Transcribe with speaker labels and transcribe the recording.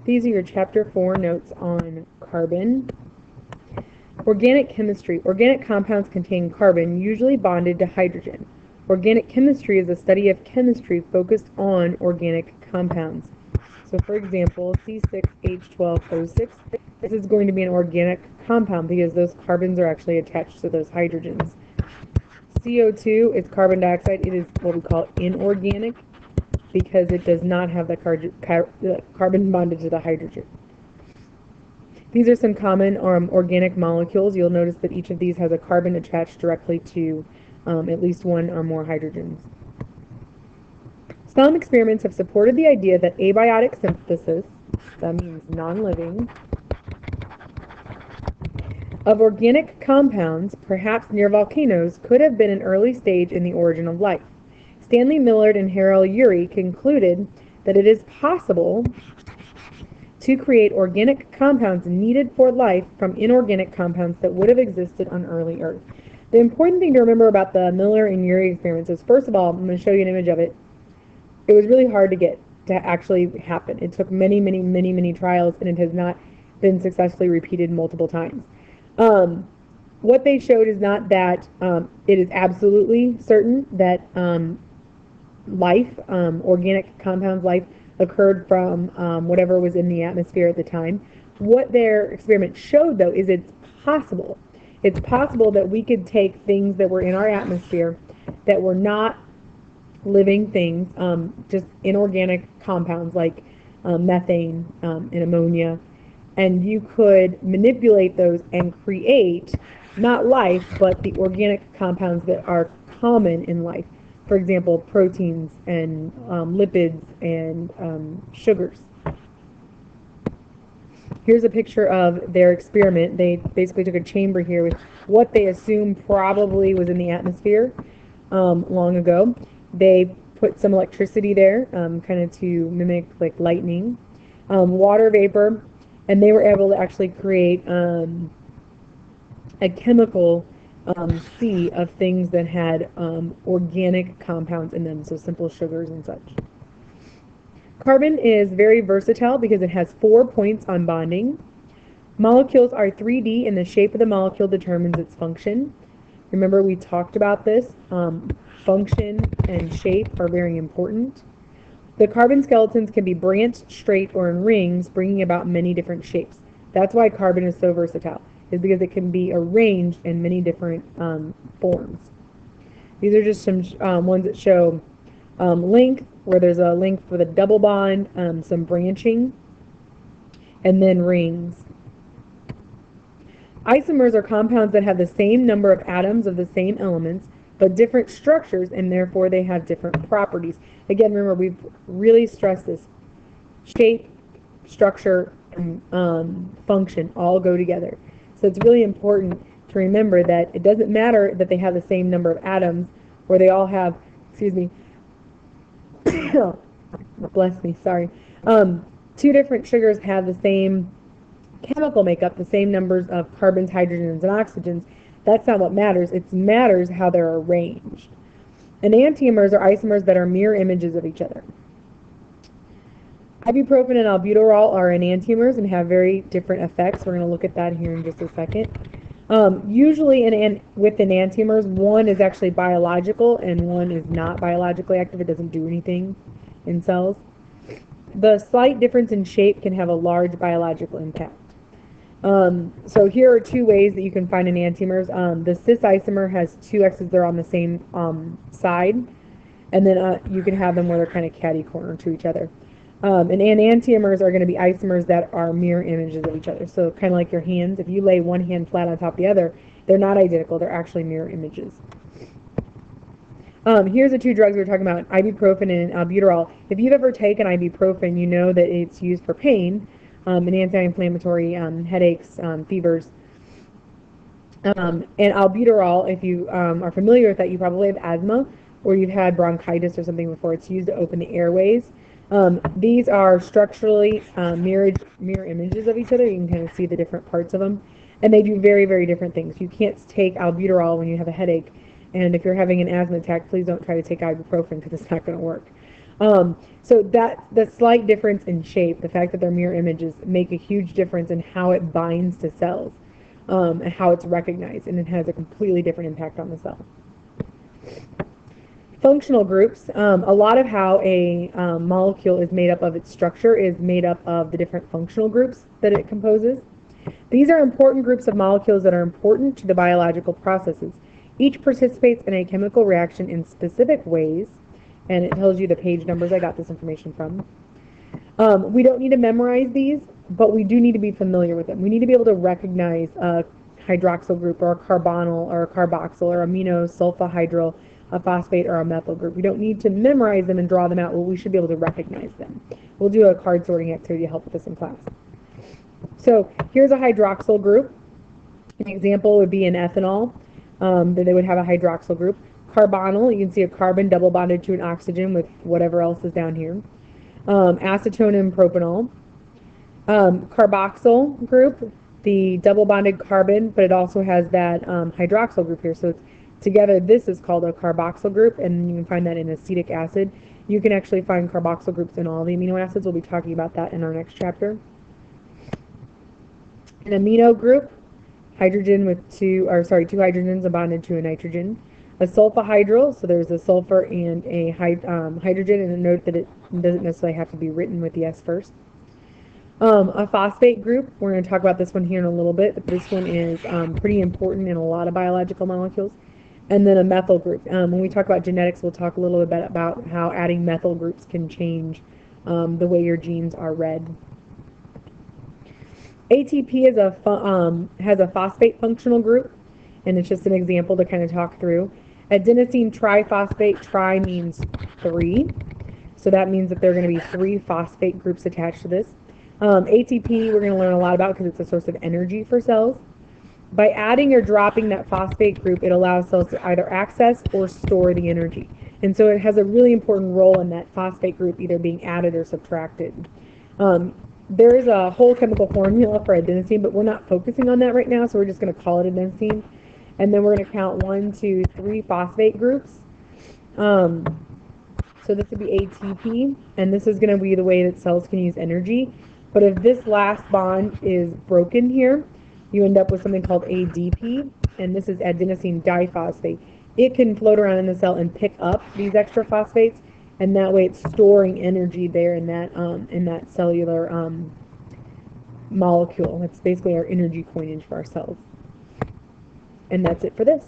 Speaker 1: These are your Chapter 4 notes on carbon. Organic chemistry. Organic compounds contain carbon, usually bonded to hydrogen. Organic chemistry is a study of chemistry focused on organic compounds. So for example, C6H12O6, this is going to be an organic compound because those carbons are actually attached to those hydrogens. CO2 is carbon dioxide. It is what we call inorganic because it does not have the carbon bonded to the hydrogen. These are some common organic molecules. You'll notice that each of these has a carbon attached directly to at least one or more hydrogens. Some experiments have supported the idea that abiotic synthesis, that means non-living, of organic compounds, perhaps near volcanoes, could have been an early stage in the origin of life. Stanley Millard and Harold Urey concluded that it is possible to create organic compounds needed for life from inorganic compounds that would have existed on early Earth. The important thing to remember about the Miller and Urey experiments is, first of all, I'm going to show you an image of it. It was really hard to get to actually happen. It took many, many, many, many trials, and it has not been successfully repeated multiple times. What they showed is not that it is absolutely certain that life, organic compounds, life, occurred from whatever was in the atmosphere at the time. What their experiment showed, though, is it's possible. It's possible that we could take things that were in our atmosphere that were not living things, just inorganic compounds like methane and ammonia, and you could manipulate those and create not life, but the organic compounds that are common in life. For example, proteins and lipids and sugars. Here's a picture of their experiment. They basically took a chamber here with what they assumed probably was in the atmosphere long ago. They put some electricity there, kind of to mimic like lightning, water vapor, and they were able to actually create a chemical sea of things that had organic compounds in them, so simple sugars and such. Carbon is very versatile because it has 4 points on bonding. Molecules are 3D, and the shape of the molecule determines its function. Remember, we talked about this. Function and shape are very important. The carbon skeletons can be branched, straight, or in rings, bringing about many different shapes. That's why carbon is so versatile, is because it can be arranged in many different forms. These are just some ones that show length, where there's a length with a double bond, some branching, and then rings. Isomers are compounds that have the same number of atoms of the same elements, but different structures, and therefore they have different properties. Again, remember, we've really stressed this. Shape, structure, and function all go together. So it's really important to remember that it doesn't matter that they have the same number of atoms, or they all have, excuse me, bless me, sorry. 2 different sugars have the same chemical makeup, the same numbers of carbons, hydrogens, and oxygens. That's not what matters. It matters how they're arranged. Enantiomers are isomers that are mirror images of each other. Ibuprofen and albuterol are enantiomers and have very different effects. We're going to look at that here in just a second. Usually with enantiomers, one is actually biological and one is not biologically active. It doesn't do anything in cells. The slight difference in shape can have a large biological impact. So here are 2 ways that you can find enantiomers. The cis isomer has 2 X's that are on the same side, and then you can have them where they're kind of catty-corner to each other. And enantiomers are going to be isomers that are mirror images of each other. So kind of like your hands. If you lay one hand flat on top of the other, they're not identical. They're actually mirror images. Here's the 2 drugs we were talking about, ibuprofen and albuterol. If you've ever taken ibuprofen, you know that it's used for pain, and anti-inflammatory, headaches, fevers. And albuterol, if you are familiar with that, you probably have asthma or you've had bronchitis or something before. It's used to open the airways. These are structurally mirror images of each other. You can kind of see the different parts of them. And they do very, very different things. You can't take albuterol when you have a headache. And if you're having an asthma attack, please don't try to take ibuprofen because it's not going to work. So that the slight difference in shape, the fact that they're mirror images, make a huge difference in how it binds to cells, and how it's recognized, and it has a completely different impact on the cell. Functional groups, a lot of how a molecule is made up of its structure is made up of the different functional groups that it composes. These are important groups of molecules that are important to the biological processes. Each participates in a chemical reaction in specific ways, and it tells you the page numbers I got this information from. We don't need to memorize these, but we do need to be familiar with them. We need to be able to recognize a hydroxyl group or a carbonyl or a carboxyl or amino sulfahydryl, a phosphate or a methyl group. We don't need to memorize them and draw them out, but we should be able to recognize them. We'll do a card sorting activity to help with this in class. So here's a hydroxyl group. An example would be an ethanol, that they would have a hydroxyl group. Carbonyl, you can see a carbon double bonded to an oxygen with whatever else is down here. Acetone and propanol. Carboxyl group, the double bonded carbon, but it also has that hydroxyl group here. So it's together, this is called a carboxyl group, and you can find that in acetic acid. You can actually find carboxyl groups in all the amino acids. We'll be talking about that in our next chapter. An amino group, hydrogen with two hydrogens bonded to a nitrogen. A sulfahydryl, so there's a sulfur and a hydrogen, and note that it doesn't necessarily have to be written with the S first. A phosphate group, we're going to talk about this one here in a little bit, but this one is pretty important in a lot of biological molecules. And then a methyl group. When we talk about genetics, we'll talk a little bit about how adding methyl groups can change the way your genes are read. ATP is has a phosphate functional group, and it's just an example to kind of talk through. Adenosine triphosphate, tri means 3, so that means that there are going to be 3 phosphate groups attached to this. ATP we're going to learn a lot about because it's a source of energy for cells. By adding or dropping that phosphate group, it allows cells to either access or store the energy. And so it has a really important role in that phosphate group either being added or subtracted. There is a whole chemical formula for adenosine, but we're not focusing on that right now, so we're just going to call it adenosine. And then we're going to count 1, 2, 3 phosphate groups. So this would be ATP, and this is going to be the way that cells can use energy. But if this last bond is broken here, you end up with something called ADP, and this is adenosine diphosphate. It can float around in the cell and pick up these extra phosphates, and that way it's storing energy there in that cellular molecule. It's basically our energy coinage for our cells. And that's it for this.